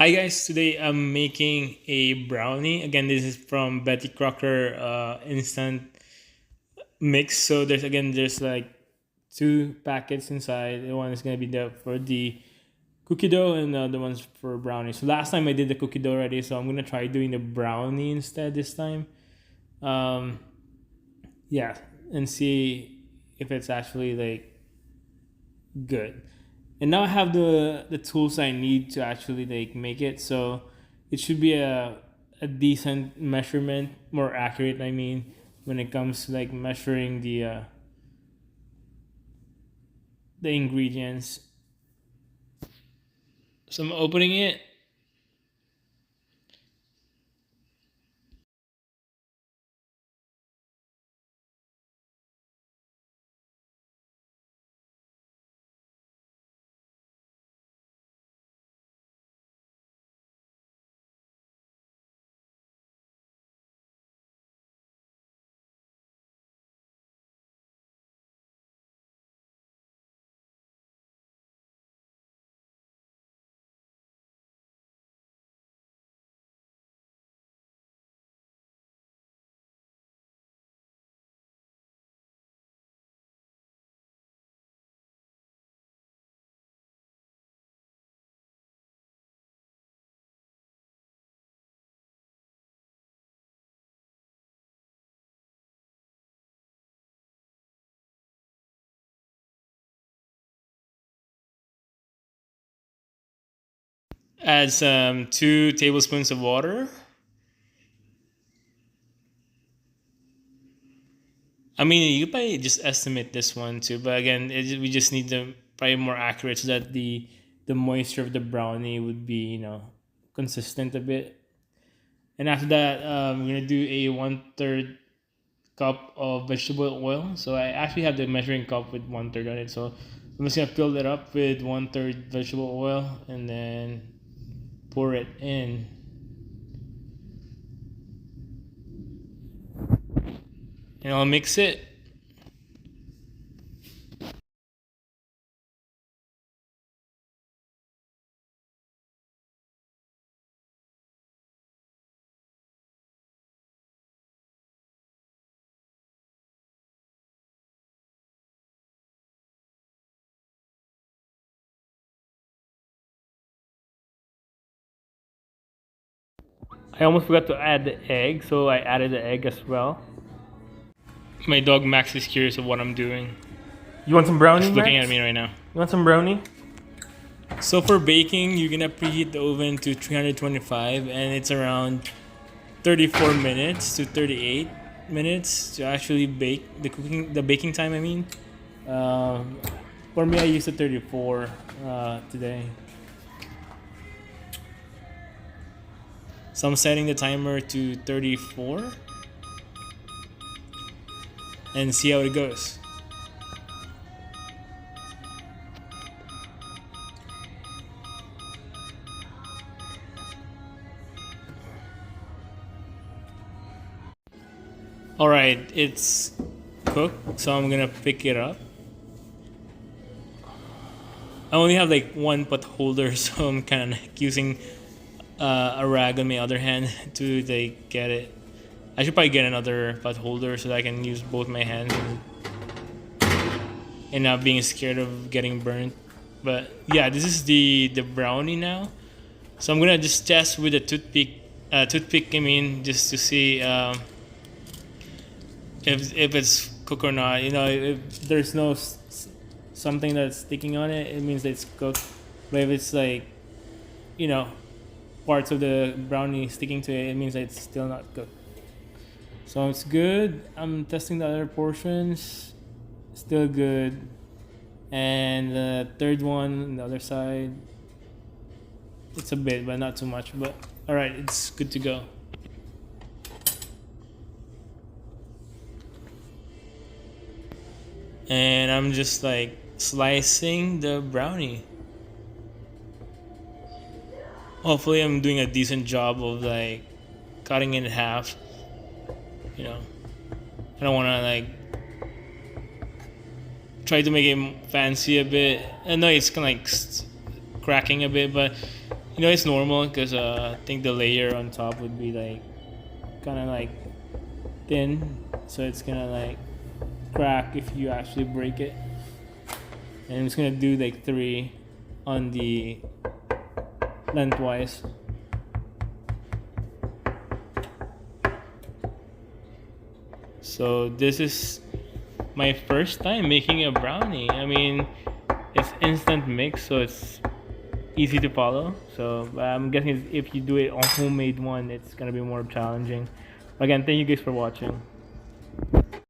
Hi guys, today I'm making a brownie. Again, this is from Betty Crocker instant mix. So there's like two packets inside. The one is gonna be for the cookie dough, and the other one's for brownie. So last time I did the cookie dough already, so I'm gonna try doing the brownie instead this time. Um, yeah, and see if it's actually like good. And now I have the tools I need to actually like make it. So it should be a decent measurement, more accurate. I mean, when it comes to like measuring the ingredients. So I'm opening it. Add some 2 tablespoons of water. I mean, you could probably just estimate this one too, but again, we just need the probably more accurate so that the moisture of the brownie would be consistent a bit. And after that, we're gonna do a 1/3 cup of vegetable oil. So I actually have the measuring cup with 1/3 on it. So I'm just gonna fill it up with 1/3 vegetable oil and then pour it in. And I'll mix it. I almost forgot to add the egg, so I added the egg as well. My dog Max is curious of what I'm doing. You want some brownie, He's looking Max? at me right now. You want some brownie? So for baking, you're gonna preheat the oven to 325, and it's around 34 minutes to 38 minutes to actually bake the baking time. I mean, um, for me, I used the 34 today. So I'm setting the timer to 34 and see how it goes. All right, it's cooked, so I'm gonna pick it up. I only have like one pot holder, so I'm kind of like using a rag on my other hand to like get it. I should probably get another pot holder so that I can use both my hands and not being scared of getting burnt. But yeah, this is the brownie now. So I'm gonna just test with a toothpick. I mean, just to see if it's cooked or not. If there's no something that's sticking on it, it means that it's cooked. But if it's like, you know, parts of the brownie sticking to it, it means that it's still not cooked. So it's good. I'm testing the other portions. Still good. And the third one on the other side, it's a bit, but not too much. But all right, it's good to go. And I'm just like slicing the brownie. Hopefully, I'm doing a decent job of like cutting it in half. You know, I don't want to like try to make it fancy a bit. I know it's kind of like cracking a bit, but You know, it's normal because I think the layer on top would be like kind of like thin, so it's gonna like crack if you actually break it. And I'm just gonna do like three on the lengthwise. So this is my first time making a brownie. I mean, it's instant mix, so it's easy to follow. So I'm guessing if you do it on homemade one, it's gonna be more challenging. Again, thank you guys for watching.